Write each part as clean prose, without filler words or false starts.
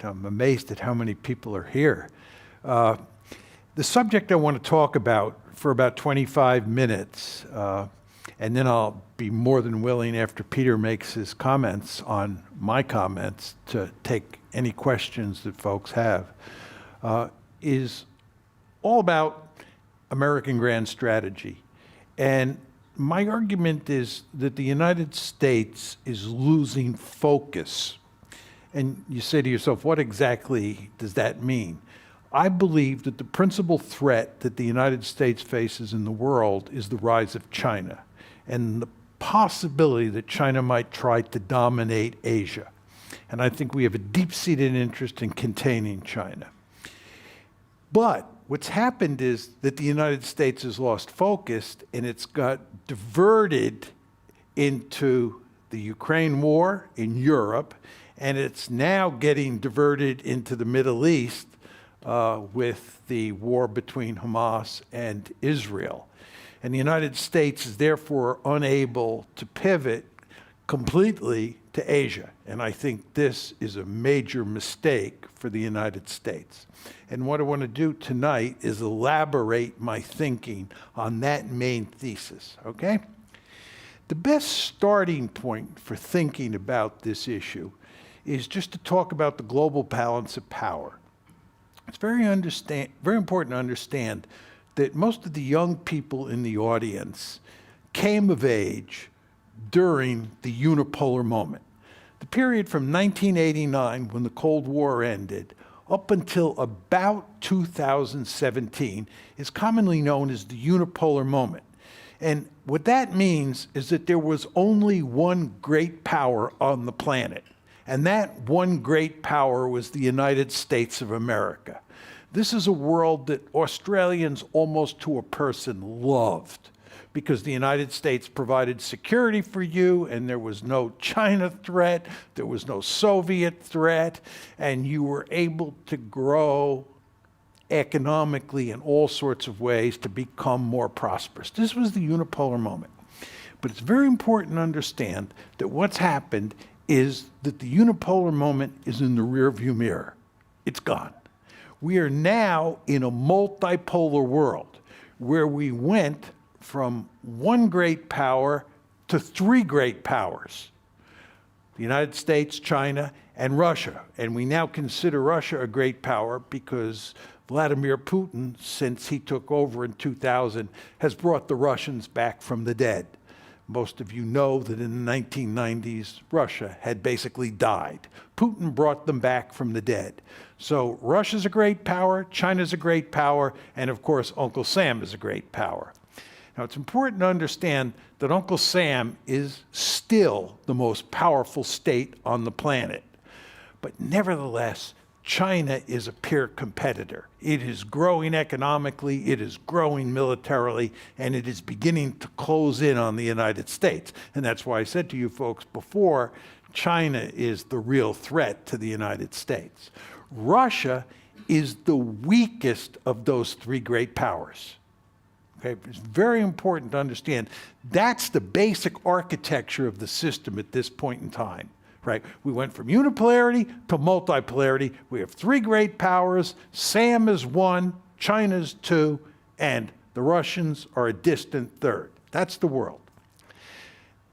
I'm amazed at how many people are here. The subject I want to talk about for about 25 minutes, and then I'll be more than willing, after Peter makes his comments on my comments, to take any questions that folks have, is all about American grand strategy. And my argument is that the United States is losing focus. And you say to yourself, what exactly does that mean? I believe that the principal threat that the United States faces in the world is the rise of China and the possibility that China might try to dominate Asia. And I think we have a deep-seated interest in containing China. But what's happened is that the United States has lost focus and it's got diverted into the Ukraine war in Europe, and it's now getting diverted into the Middle East with the war between Hamas and Israel. And the United States is therefore unable to pivot completely to Asia. And I think this is a major mistake for the United States. And what I want to do tonight is elaborate my thinking on that main thesis, okay? The best starting point for thinking about this issue is just to talk about the global balance of power. It's very important to understand that most of the young people in the audience came of age during the unipolar moment. The period from 1989, when the Cold War ended, up until about 2017 is commonly known as the unipolar moment. And what that means is that there was only one great power on the planet. And that one great power was the United States of America. This is a world that Australians almost to a person loved, because the United States provided security for you, and there was no China threat, there was no Soviet threat, and you were able to grow economically in all sorts of ways to become more prosperous. This was the unipolar moment. But it's very important to understand that what's happened is that the unipolar moment is in the rearview mirror. It's gone. We are now in a multipolar world where we went from one great power to three great powers: the United States, China, and Russia. And we now consider Russia a great power because Vladimir Putin, since he took over in 2000, has brought the Russians back from the dead. Most of you know that in the 1990s, Russia had basically died. Putin brought them back from the dead. So Russia's a great power, China's a great power, and of course, Uncle Sam is a great power. Now, it's important to understand that Uncle Sam is still the most powerful state on the planet. But nevertheless, China is a peer competitor. It is growing economically, it is growing militarily, and it is beginning to close in on the United States. And that's why I said to you folks before, China is the real threat to the United States. Russia is the weakest of those three great powers. Okay? It's very important to understand that's the basic architecture of the system at this point in time. Right? We went from unipolarity to multipolarity. We have three great powers. Sam is one, China's two, and the Russians are a distant third. That's the world.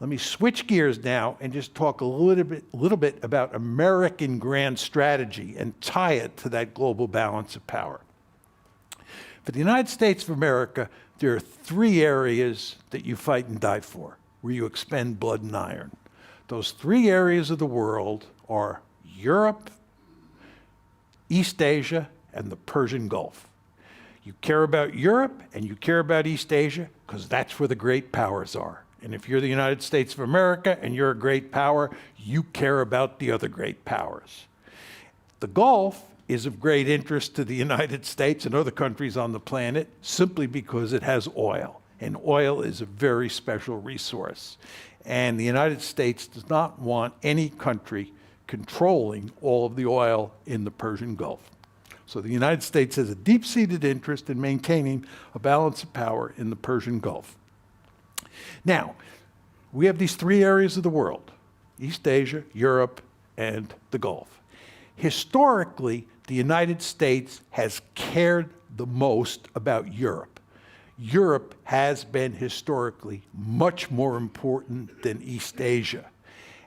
Let me switch gears now and just talk a little bit about American grand strategy and tie it to that global balance of power. For the United States of America, there are three areas that you fight and die for, where you expend blood and iron. Those three areas of the world are Europe, East Asia, and the Persian Gulf. You care about Europe and you care about East Asia because that's where the great powers are. And if you're the United States of America and you're a great power, you care about the other great powers. The Gulf is of great interest to the United States and other countries on the planet simply because it has oil. And oil is a very special resource. And the United States does not want any country controlling all of the oil in the Persian Gulf. So the United States has a deep-seated interest in maintaining a balance of power in the Persian Gulf. Now, we have these three areas of the world: East Asia, Europe, and the Gulf. Historically, the United States has cared the most about Europe. Europe has been historically much more important than East Asia.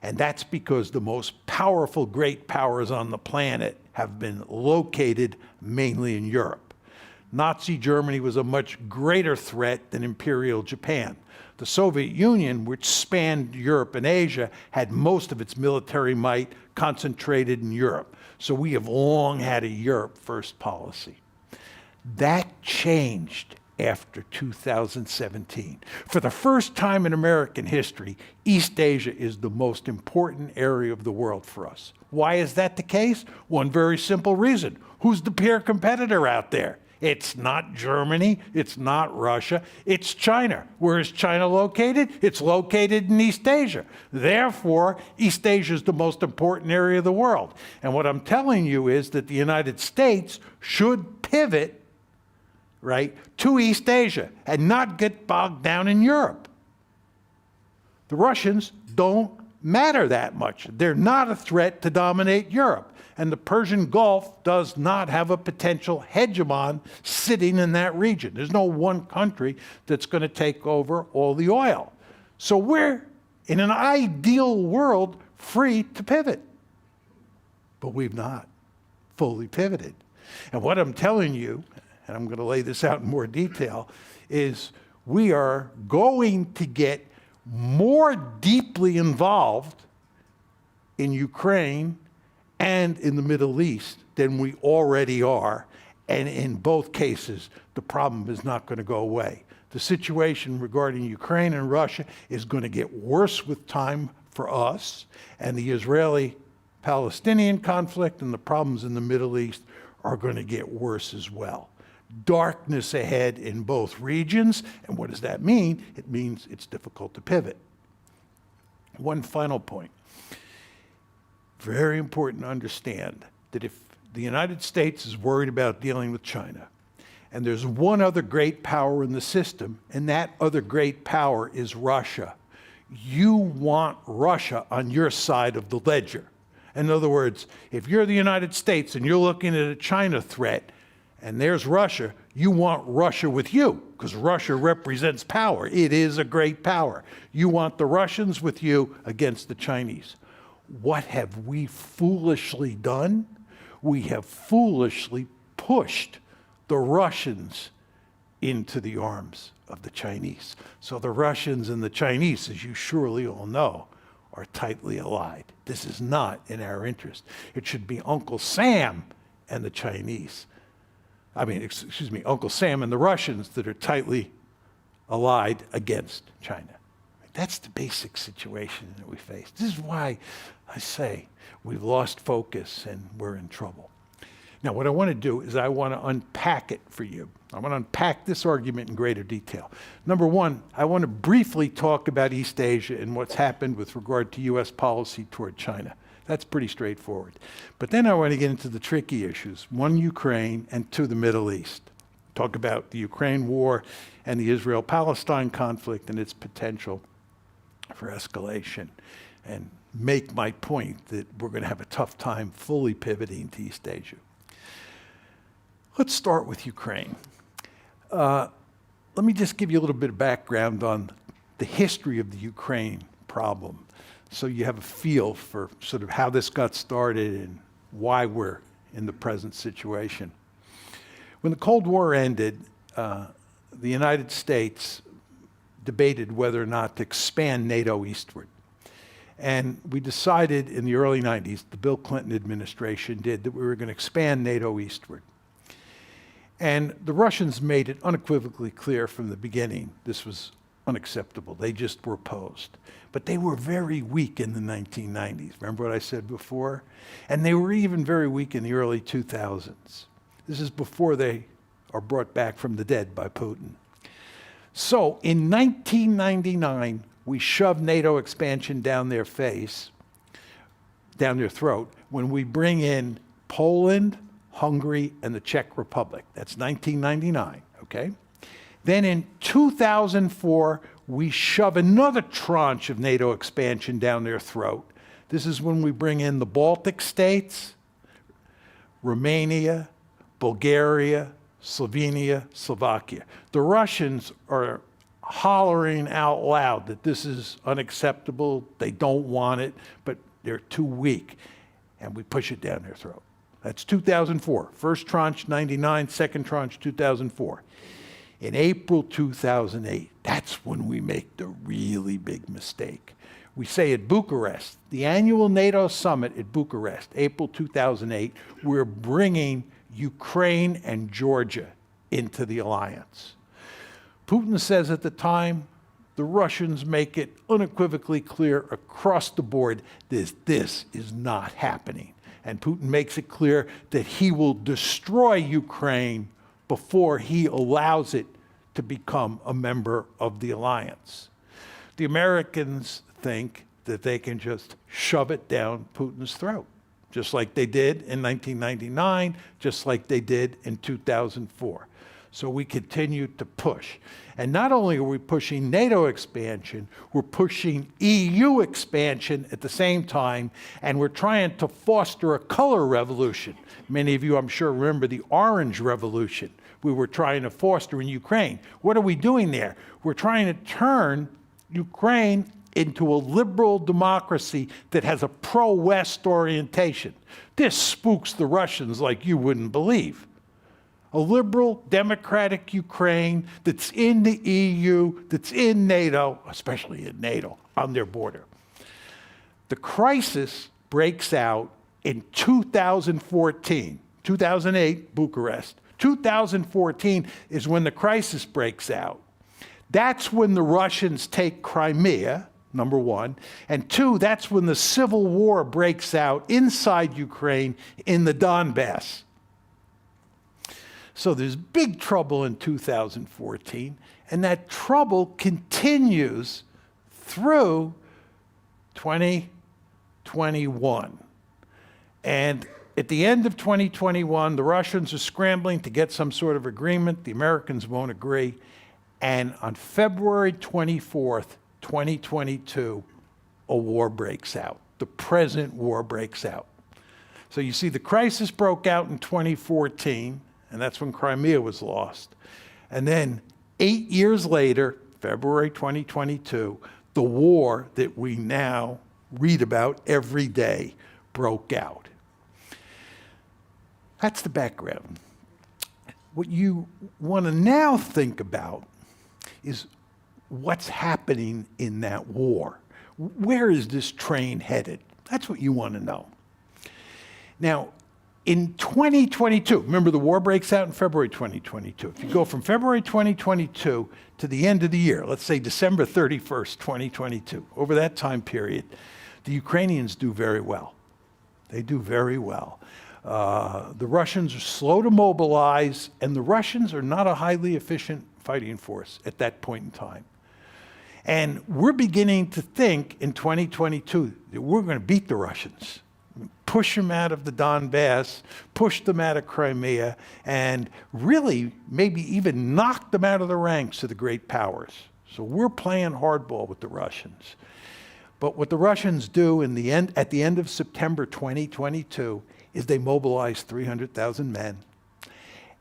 And that's because the most powerful great powers on the planet have been located mainly in Europe. Nazi Germany was a much greater threat than Imperial Japan. The Soviet Union, which spanned Europe and Asia, had most of its military might concentrated in Europe. So we have long had a Europe first policy. That changed after 2017. For the first time in American history, East Asia is the most important area of the world for us. Why is that the case? One very simple reason. Who's the peer competitor out there? It's not Germany, it's not Russia, it's China. Where is China located? It's located in East Asia. Therefore, East Asia is the most important area of the world. And what I'm telling you is that the United States should pivot, right, to East Asia and not get bogged down in Europe. The Russians don't matter that much. They're not a threat to dominate Europe. And the Persian Gulf does not have a potential hegemon sitting in that region. There's no one country that's going to take over all the oil. So we're, in an ideal world, free to pivot. But we've not fully pivoted. And what I'm telling you, and I'm going to lay this out in more detail, is we are going to get more deeply involved in Ukraine and in the Middle East than we already are. And in both cases, the problem is not going to go away. The situation regarding Ukraine and Russia is going to get worse with time for us, and the Israeli-Palestinian conflict and the problems in the Middle East are going to get worse as well. Darkness ahead in both regions, and what does that mean? It means it's difficult to pivot. One final point. Very important to understand that if the United States is worried about dealing with China, and there's one other great power in the system, and that other great power is Russia, you want Russia on your side of the ledger. In other words, if you're the United States and you're looking at a China threat, and there's Russia, you want Russia with you, because Russia represents power. It is a great power. You want the Russians with you against the Chinese. What have we foolishly done? We have foolishly pushed the Russians into the arms of the Chinese. So the Russians and the Chinese, as you surely all know, are tightly allied. This is not in our interest. It should be Uncle Sam and the Chinese. Uncle Sam and the Russians that are tightly allied against China. That's the basic situation that we face. This is why I say we've lost focus and we're in trouble. Now, what I want to do is I want to unpack it for you. I want to unpack this argument in greater detail. Number one, I want to briefly talk about East Asia and what's happened with regard to U.S. policy toward China. That's pretty straightforward. But then I want to get into the tricky issues. One, Ukraine, and two, the Middle East. Talk about the Ukraine war and the Israel-Palestine conflict and its potential for escalation, and make my point that we're going to have a tough time fully pivoting to East Asia. Let's start with Ukraine. Let me just give you a little bit of background on the history of the Ukraine problem, so you have a feel for sort of how this got started and why we're in the present situation. When the Cold War ended, the United States debated whether or not to expand NATO eastward. And we decided in the early 90s, the Bill Clinton administration did, that we were going to expand NATO eastward. And the Russians made it unequivocally clear from the beginning this was unacceptable. They just were opposed. But they were very weak in the 1990s. Remember what I said before? And they were even very weak in the early 2000s. This is before they are brought back from the dead by Putin. So in 1999, we shoved NATO expansion down their face, down their throat, when we bring in Poland, Hungary, and the Czech Republic. That's 1999, okay? Then in 2004, we shove another tranche of NATO expansion down their throat. This is when we bring in the Baltic states, Romania, Bulgaria, Slovenia, Slovakia. The Russians are hollering out loud that this is unacceptable, they don't want it, but they're too weak, and we push it down their throat. That's 2004. First tranche, 99, second tranche, 2004. In April 2008, that's when we make the really big mistake. We say at Bucharest, the annual NATO summit at Bucharest, April 2008, we're bringing Ukraine and Georgia into the alliance. Putin says at the time, the Russians make it unequivocally clear across the board that this is not happening. And Putin makes it clear that he will destroy Ukraine before he allows it to become a member of the alliance. The Americans think that they can just shove it down Putin's throat, just like they did in 1999, just like they did in 2004. So we continue to push. And not only are we pushing NATO expansion, we're pushing EU expansion at the same time, and we're trying to foster a color revolution. Many of you, I'm sure, remember the Orange Revolution we were trying to foster in Ukraine. What are we doing there? We're trying to turn Ukraine into a liberal democracy that has a pro-West orientation. This spooks the Russians like you wouldn't believe. A liberal, democratic Ukraine that's in the EU, that's in NATO, especially in NATO, on their border. The crisis breaks out in 2014. 2008, Bucharest. 2014 is when the crisis breaks out. That's when the Russians take Crimea, number one. And two, that's when the civil war breaks out inside Ukraine in the Donbass. So there's big trouble in 2014, and that trouble continues through 2021. And at the end of 2021, the Russians are scrambling to get some sort of agreement. The Americans won't agree. And on February 24th, 2022, a war breaks out. The present war breaks out. So you see, the crisis broke out in 2014, and that's when Crimea was lost. And then 8 years later, February 2022, the war that we now read about every day broke out. That's the background. What you want to now think about is what's happening in that war. Where is this train headed? That's what you want to know. Now, in 2022, remember the war breaks out in February 2022. If you go from February 2022 to the end of the year, let's say December 31st, 2022, over that time period, the Ukrainians do very well. They do very well. The Russians are slow to mobilize, and the Russians are not a highly efficient fighting force at that point in time. And we're beginning to think in 2022 that we're going to beat the Russians. Push them out of the Donbass, push them out of Crimea, and really maybe even knock them out of the ranks of the great powers. So we're playing hardball with the Russians. But what the Russians do at the end of September 2022 is they mobilize 300,000 men,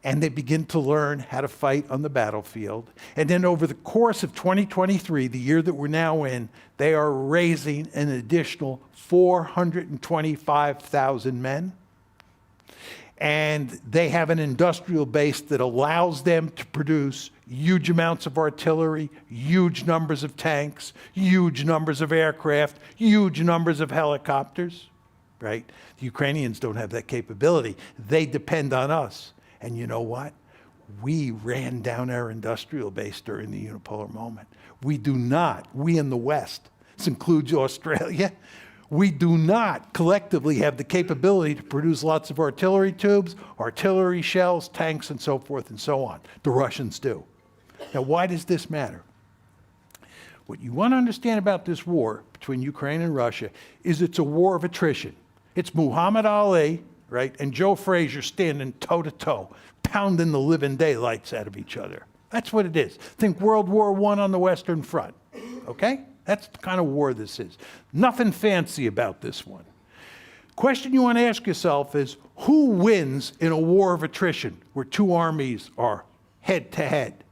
and they begin to learn how to fight on the battlefield. And then over the course of 2023, the year that we're now in, they are raising an additional 425,000 men. And they have an industrial base that allows them to produce huge amounts of artillery, huge numbers of tanks, huge numbers of aircraft, huge numbers of helicopters, right? The Ukrainians don't have that capability. They depend on us. And you know what? We ran down our industrial base during the unipolar moment. We do not, we in the West, this includes Australia, we do not collectively have the capability to produce lots of artillery tubes, artillery shells, tanks, and so forth and so on. The Russians do. Now, why does this matter? What you want to understand about this war between Ukraine and Russia is it's a war of attrition. It's Muhammad Ali, right, and Joe Frazier standing toe-to-toe, pounding the living daylights out of each other. That's what it is. Think World War I on the Western Front, okay? That's the kind of war this is. Nothing fancy about this one. Question you want to ask yourself is, who wins in a war of attrition where two armies are head to head?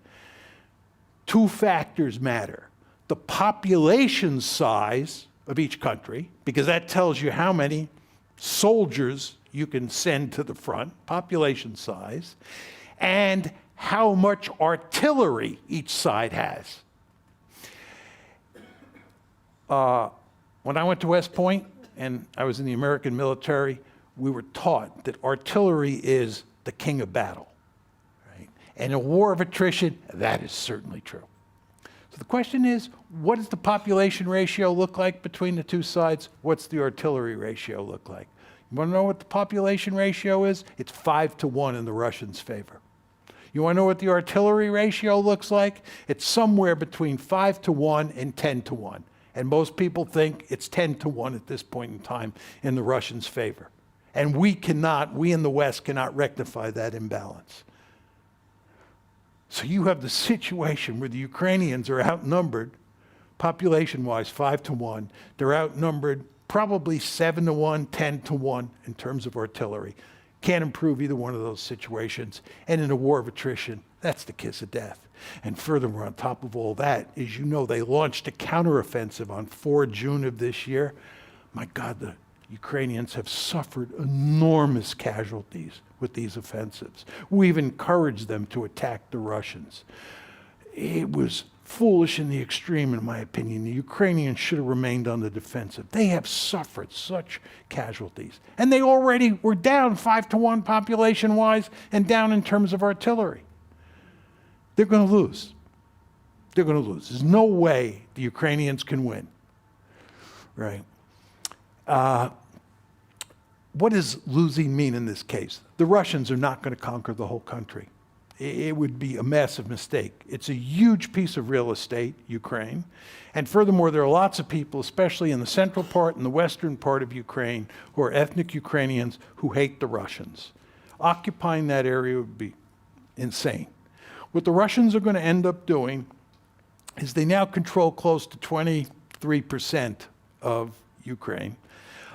Two factors matter. The population size of each country, because that tells you how many soldiers you can send to the front, population size, and how much artillery each side has. When I went to West Point and I was in the American military, we were taught that artillery is the king of battle. Right? And in a war of attrition, that is certainly true. So the question is, what does the population ratio look like between the two sides? What's the artillery ratio look like? You want to know what the population ratio is? It's 5-1 in the Russians' favor. You want to know what the artillery ratio looks like? It's somewhere between 5-1 and 10-1. And most people think it's 10-1 at this point in time in the Russians' favor. And we in the West cannot rectify that imbalance. So you have the situation where the Ukrainians are outnumbered, population-wise, 5-1. They're outnumbered probably 7-1, 10-1 in terms of artillery. Can't improve either one of those situations. And in a war of attrition, that's the kiss of death. And furthermore, on top of all that, as you know, they launched a counteroffensive on 4 June of this year. My God, the Ukrainians have suffered enormous casualties with these offensives. We've encouraged them to attack the Russians. It was foolish in the extreme, in my opinion. The Ukrainians should have remained on the defensive. They have suffered such casualties. And they already were down 5-1 population-wise and down in terms of artillery. They're going to lose. They're going to lose. There's no way the Ukrainians can win. Right? What does losing mean in this case? The Russians are not going to conquer the whole country. It would be a massive mistake. It's a huge piece of real estate, Ukraine. And furthermore, there are lots of people, especially in the central part and the western part of Ukraine, who are ethnic Ukrainians who hate the Russians. Occupying that area would be insane. What the Russians are going to end up doing is they now control close to 23% of Ukraine.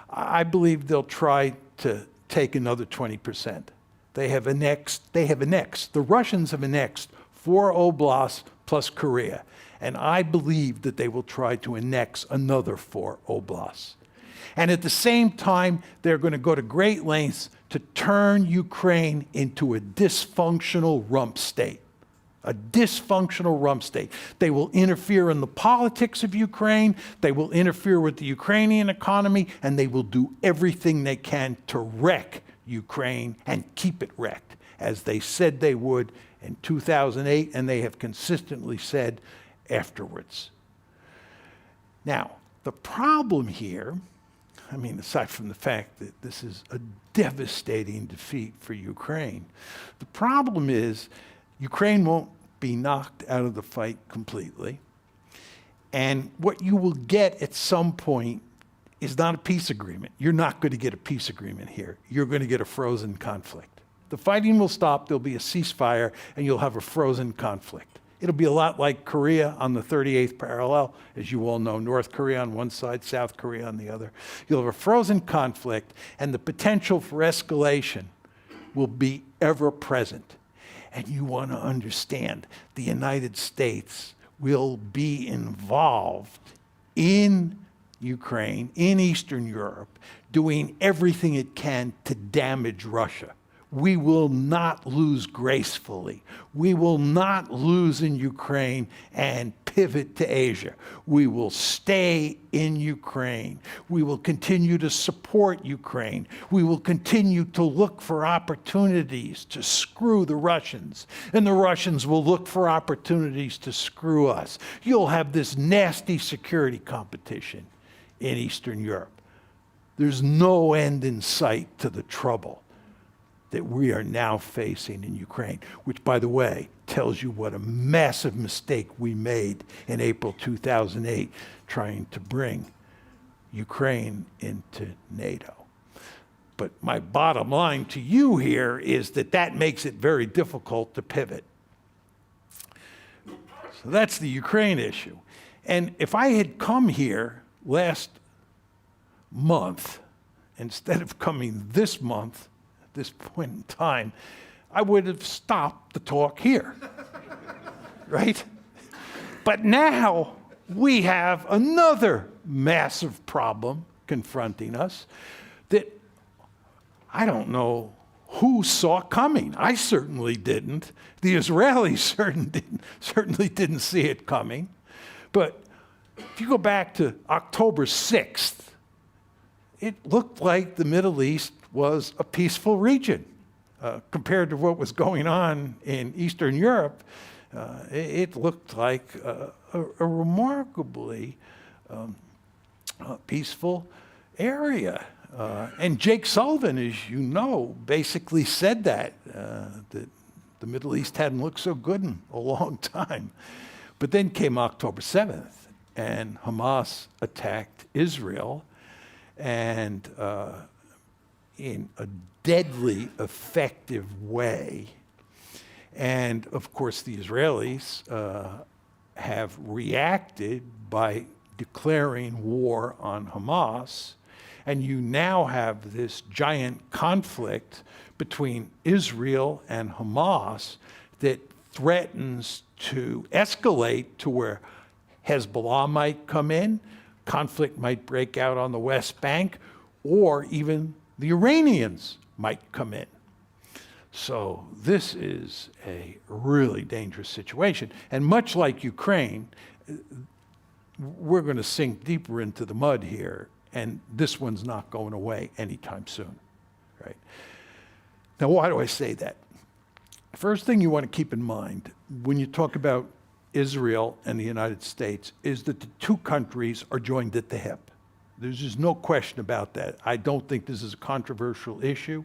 I believe they'll try to take another 20%. They have annexed, the Russians have annexed 4 oblasts plus Korea. And I believe that they will try to annex another 4 oblasts. And at the same time, they're going to go to great lengths to turn Ukraine into a dysfunctional rump state. A dysfunctional rump state. They will interfere in the politics of Ukraine, they will interfere with the Ukrainian economy, and they will do everything they can to wreck Ukraine and keep it wrecked, as they said they would in 2008, and they have consistently said afterwards. Now, the problem here, I mean, aside from the fact that this is a devastating defeat for Ukraine, the problem is Ukraine won't be knocked out of the fight completely. And what you will get at some point is not a peace agreement. You're not going to get a peace agreement here. You're going to get a frozen conflict. The fighting will stop, there'll be a ceasefire, and you'll have a frozen conflict. It'll be a lot like Korea on the 38th parallel, as you all know, North Korea on one side, South Korea on the other. You'll have a frozen conflict, and the potential for escalation will be ever present. And you want to understand, the United States will be involved in Ukraine, in Eastern Europe, doing everything it can to damage Russia. We will not lose gracefully. We will not lose in Ukraine and pivot to Asia. We will stay in Ukraine. We will continue to support Ukraine. We will continue to look for opportunities to screw the Russians, and the Russians will look for opportunities to screw us. You'll have this nasty security competition in Eastern Europe. There's no end in sight to the trouble that we are now facing in Ukraine, which, by the way, tells you what a massive mistake we made in April 2008 trying to bring Ukraine into NATO. But my bottom line to you here is that that makes it very difficult to pivot. So that's the Ukraine issue. And if I had come here last month instead of coming this month, at this point in time, I would have stopped the talk here, right? But now we have another massive problem confronting us that I don't know who saw coming. I certainly didn't. The Israelis certainly didn't see it coming. But if you go back to October 6th, it looked like the Middle East was a peaceful region. Compared to what was going on in Eastern Europe, it looked like a remarkably peaceful area. And Jake Sullivan, as you know, basically said that the Middle East hadn't looked so good in a long time. But then came October 7th, and Hamas attacked Israel, and in a deadly effective way. And of course, the Israelis have reacted by declaring war on Hamas. And you now have this giant conflict between Israel and Hamas that threatens to escalate to where Hezbollah might come in, conflict might break out on the West Bank, or even the Iranians might come in. So this is a really dangerous situation. And much like Ukraine, we're going to sink deeper into the mud here, and this one's not going away anytime soon, right? Now, why do I say that? First thing you want to keep in mind when you talk about Israel and the United States is that the two countries are joined at the hip. There's just no question about that. I don't think this is a controversial issue.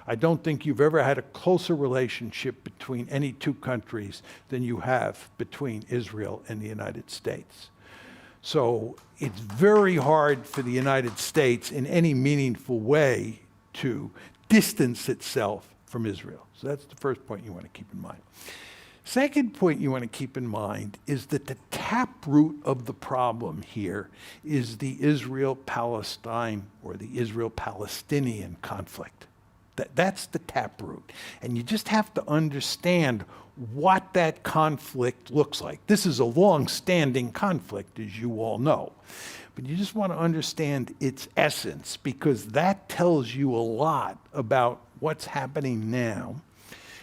I don't think you've ever had a closer relationship between any two countries than you have between Israel and the United States. So it's very hard for the United States in any meaningful way to distance itself from Israel. So that's the first point you want to keep in mind. Second point you want to keep in mind is that the taproot of the problem here is the Israel-Palestine or the Israel-Palestinian conflict. That's the taproot. And you just have to understand what that conflict looks like. This is a long-standing conflict, as you all know. But you just want to understand its essence, because that tells you a lot about what's happening now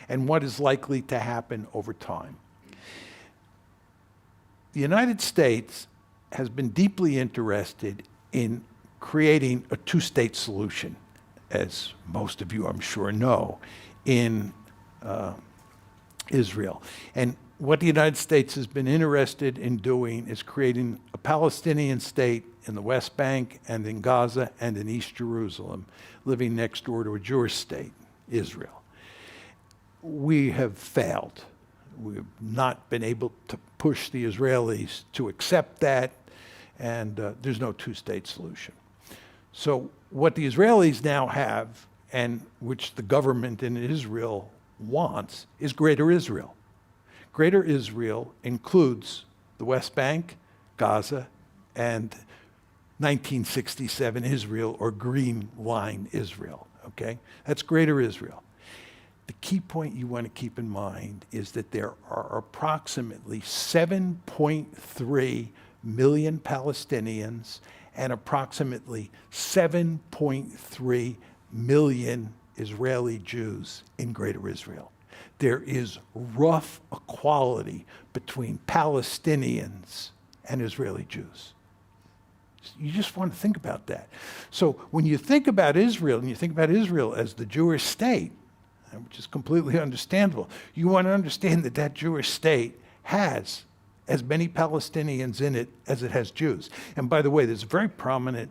and what is likely to happen over time. The United States has been deeply interested in creating a two-state solution, as most of you, I'm sure, know, in Israel. And what the United States has been interested in doing is creating a Palestinian state in the West Bank and in Gaza and in East Jerusalem, living next door to a Jewish state, Israel. We have failed. We've not been able to push the Israelis to accept that, and there's no two-state solution. So what the Israelis now have, and which the government in Israel wants, is Greater Israel. Greater Israel includes the West Bank, Gaza, and 1967 Israel, or Green Line Israel, okay? That's Greater Israel. The key point you want to keep in mind is that there are approximately 7.3 million Palestinians and approximately 7.3 million Israeli Jews in Greater Israel. There is rough equality between Palestinians and Israeli Jews. You just want to think about that. So when you think about Israel, and you think about Israel as the Jewish state, which is completely understandable, you want to understand that that Jewish state has as many Palestinians in it as it has Jews. And by the way, there's a very prominent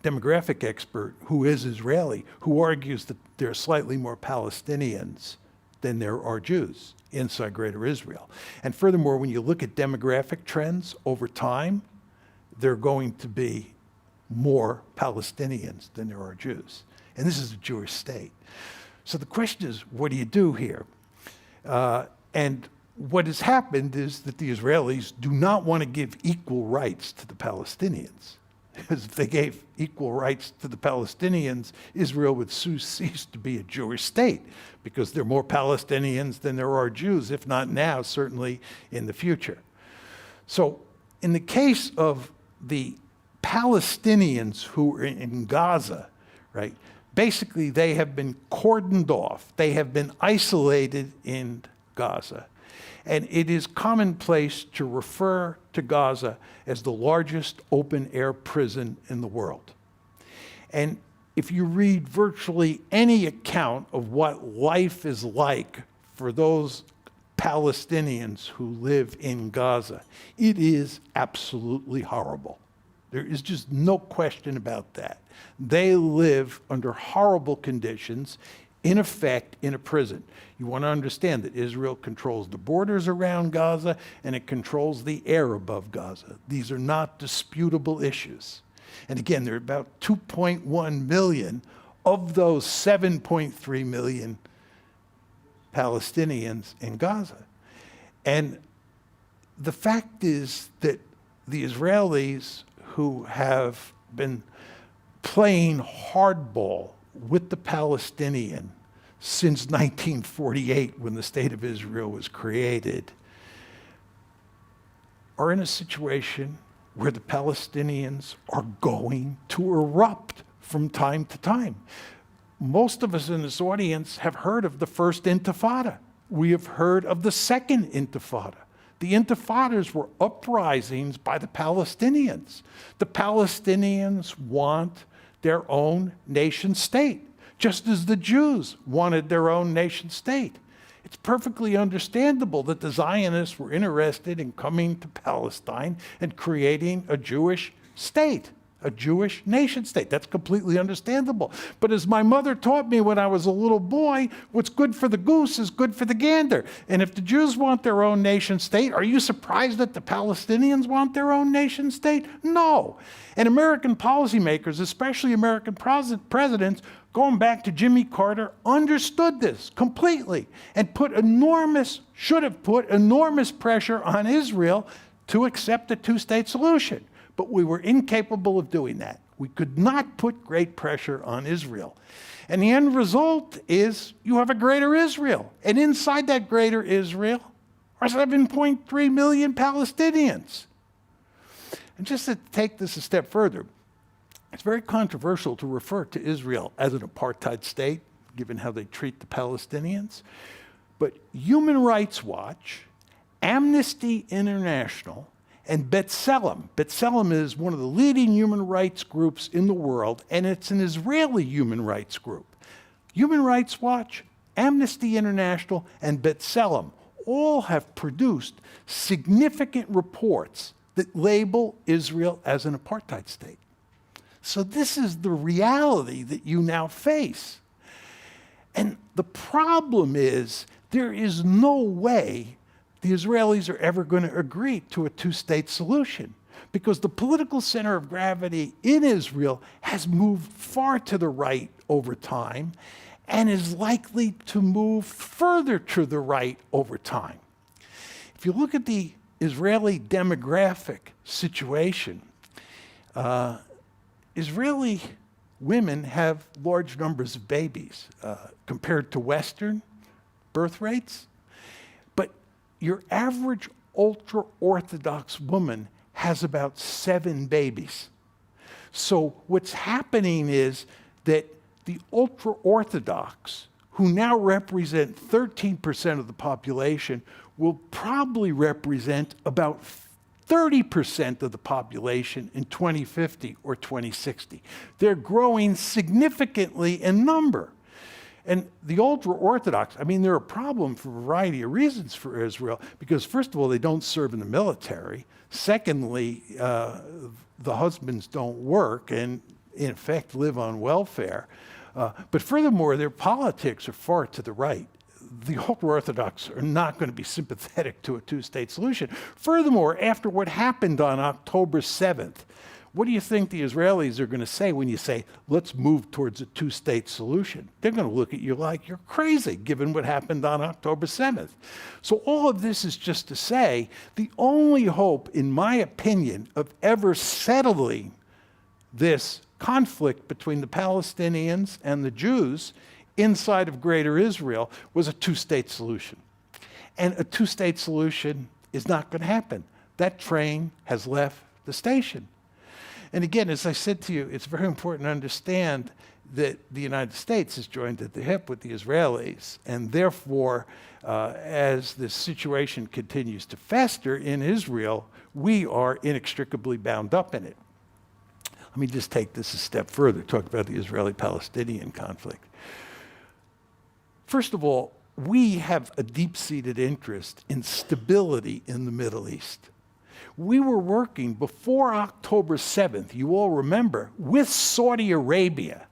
demographic expert who is Israeli, who argues that there are slightly more Palestinians than there are Jews inside Greater Israel. And furthermore, when you look at demographic trends over time, there are going to be more Palestinians than there are Jews. And this is a Jewish state. So the question is, what do you do here? And what has happened is that the Israelis do not want to give equal rights to the Palestinians. Because if they gave equal rights to the Palestinians, Israel would cease to be a Jewish state, because there are more Palestinians than there are Jews, if not now, certainly in the future. So in the case of the Palestinians who are in Gaza, right, basically they have been cordoned off. They have been isolated in Gaza. And it is commonplace to refer to Gaza as the largest open-air prison in the world. And if you read virtually any account of what life is like for those Palestinians who live in Gaza, it is absolutely horrible. There is just no question about that. They live under horrible conditions, in effect, in a prison. You want to understand that Israel controls the borders around Gaza and it controls the air above Gaza. These are not disputable issues. And again, there are about 2.1 million of those 7.3 million Palestinians in Gaza. And the fact is that the Israelis who have been playing hardball with the Palestinian since 1948, when the State of Israel was created, are in a situation where the Palestinians are going to erupt from time to time. Most of us in this audience have heard of the First Intifada. We have heard of the Second Intifada. The Intifadas were uprisings by the Palestinians. The Palestinians want their own nation state, just as the Jews wanted their own nation state. It's perfectly understandable that the Zionists were interested in coming to Palestine and creating a Jewish state, a Jewish nation state. That's completely understandable. But as my mother taught me when I was a little boy, what's good for the goose is good for the gander. And if the Jews want their own nation state, are you surprised that the Palestinians want their own nation state? No. And American policymakers, especially American presidents, going back to Jimmy Carter, understood this completely and should have put enormous pressure on Israel to accept a two-state solution. But we were incapable of doing that. We could not put great pressure on Israel. And the end result is you have a greater Israel. And inside that greater Israel are 7.3 million Palestinians. And just to take this a step further, it's very controversial to refer to Israel as an apartheid state, given how they treat the Palestinians. But Human Rights Watch, Amnesty International, and B'Tselem. B'Tselem is one of the leading human rights groups in the world, and it's an Israeli human rights group. Human Rights Watch, Amnesty International, and B'Tselem all have produced significant reports that label Israel as an apartheid state. So this is the reality that you now face. And the problem is there is no way the Israelis are ever going to agree to a two-state solution, because the political center of gravity in Israel has moved far to the right over time and is likely to move further to the right over time. If you look at the Israeli demographic situation, Israeli women have large numbers of babies compared to Western birth rates. Your average ultra-Orthodox woman has about 7 babies. So what's happening is that the ultra-Orthodox, who now represent 13% of the population, will probably represent about 30% of the population in 2050 or 2060. They're growing significantly in number. And the ultra-Orthodox, they're a problem for a variety of reasons for Israel, because first of all, they don't serve in the military. Secondly, the husbands don't work and in effect live on welfare. But furthermore, their politics are far to the right. The ultra-Orthodox are not going to be sympathetic to a two-state solution. Furthermore, after what happened on October 7th, what do you think the Israelis are going to say when you say, let's move towards a two-state solution? They're going to look at you like you're crazy, given what happened on October 7th. So all of this is just to say, the only hope, in my opinion, of ever settling this conflict between the Palestinians and the Jews inside of Greater Israel was a two-state solution. And a two-state solution is not going to happen. That train has left the station. And again, as I said to you, it's very important to understand that the United States is joined at the hip with the Israelis, and therefore, as this situation continues to fester in Israel, we are inextricably bound up in it. Let me just take this a step further, talk about the Israeli-Palestinian conflict. First of all, we have a deep-seated interest in stability in the Middle East. We were working before October 7th, you all remember, with Saudi Arabia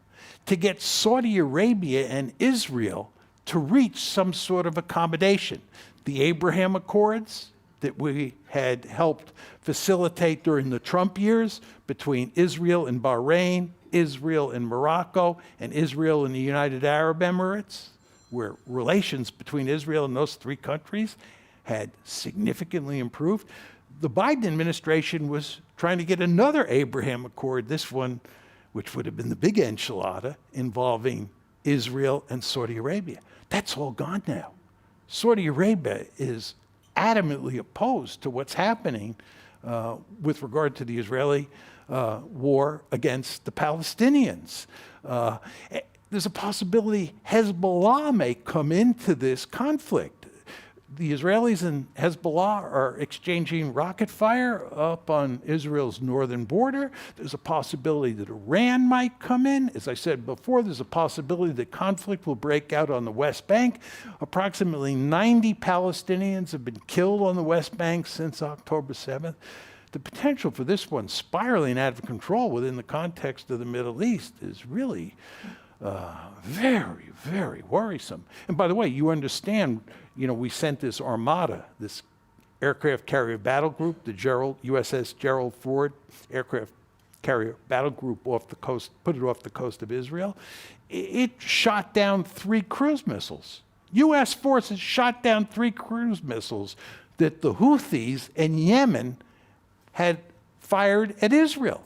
to get Saudi Arabia and Israel to reach some sort of accommodation. The Abraham Accords that we had helped facilitate during the Trump years between Israel and Bahrain, Israel and Morocco, and Israel and the United Arab Emirates, where relations between Israel and those three countries had significantly improved. The Biden administration was trying to get another Abraham Accord, this one, which would have been the big enchilada, involving Israel and Saudi Arabia. That's all gone now. Saudi Arabia is adamantly opposed to what's happening with regard to the Israeli war against the Palestinians. There's a possibility Hezbollah may come into this conflict. The Israelis and Hezbollah are exchanging rocket fire up on Israel's northern border. There's a possibility that Iran might come in. As I said before, there's a possibility that conflict will break out on the West Bank. Approximately 90 Palestinians have been killed on the West Bank since October 7th. The potential for this one spiraling out of control within the context of the Middle East is really very, very worrisome. And by the way, you understand, we sent this Armada, this aircraft carrier battle group, the USS Gerald Ford aircraft carrier battle group off the coast, put it off the coast of Israel. It shot down 3 cruise missiles. U.S. forces shot down 3 cruise missiles that the Houthis in Yemen had fired at Israel.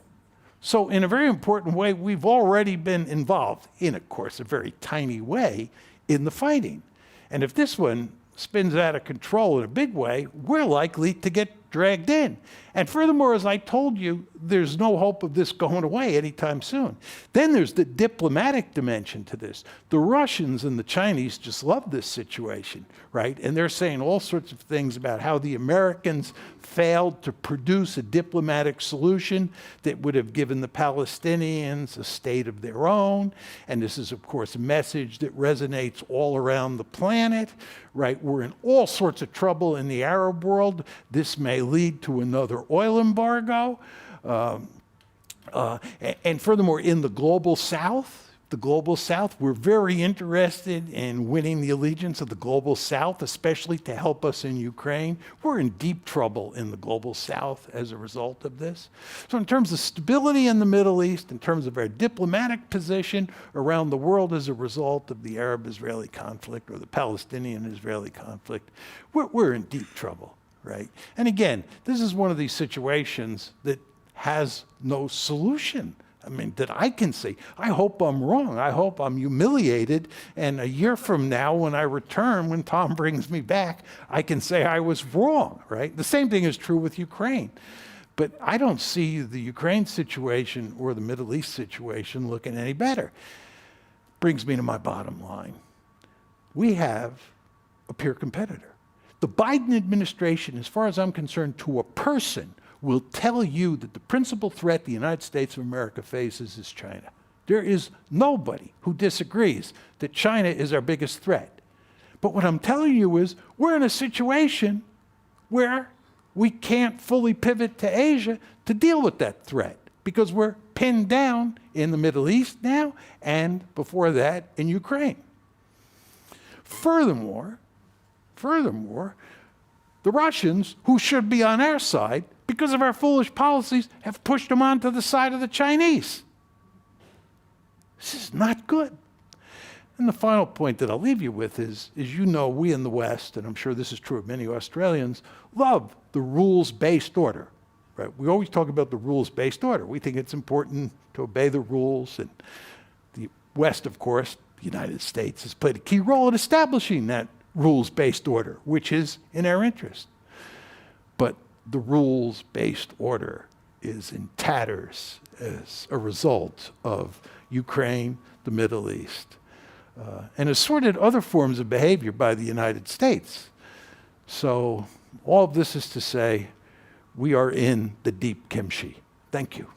So in a very important way, we've already been involved, in, of course, a very tiny way, in the fighting. And if this one spins out of control in a big way, we're likely to get dragged in. And furthermore, as I told you, there's no hope of this going away anytime soon. Then there's the diplomatic dimension to this. The Russians and the Chinese just love this situation, right? And they're saying all sorts of things about how the Americans failed to produce a diplomatic solution that would have given the Palestinians a state of their own. And this is, of course, a message that resonates all around the planet, right? We're in all sorts of trouble in the Arab world. This may lead to another oil embargo. And furthermore, in the global South, we're very interested in winning the allegiance of the global South, especially to help us in Ukraine. We're in deep trouble in the global South as a result of this. So in terms of stability in the Middle East, in terms of our diplomatic position around the world as a result of the Arab-Israeli conflict or the Palestinian-Israeli conflict, we're in deep trouble, right? And again, this is one of these situations that has no solution. I mean, that I can see. I hope I'm wrong. I hope I'm humiliated. And a year from now, when I return, when Tom brings me back, I can say I was wrong, right? The same thing is true with Ukraine. But I don't see the Ukraine situation or the Middle East situation looking any better. Brings me to my bottom line. We have a peer competitor. The Biden administration, as far as I'm concerned, to a person, will tell you that the principal threat the United States of America faces is China. There is nobody who disagrees that China is our biggest threat. But what I'm telling you is we're in a situation where we can't fully pivot to Asia to deal with that threat because we're pinned down in the Middle East now and before that in Ukraine. Furthermore, the Russians, who should be on our side, because of our foolish policies, have pushed them onto the side of the Chinese. This is not good. And the final point that I'll leave you with is we in the West, and I'm sure this is true of many Australians, love the rules-based order. right? We always talk about the rules-based order. We think it's important to obey the rules, and the West, of course, the United States, has played a key role in establishing that rules-based order, which is in our interest. But the rules-based order is in tatters as a result of Ukraine, the Middle East, and assorted other forms of behavior by the United States. So all of this is to say, we are in the deep kimchi. Thank you.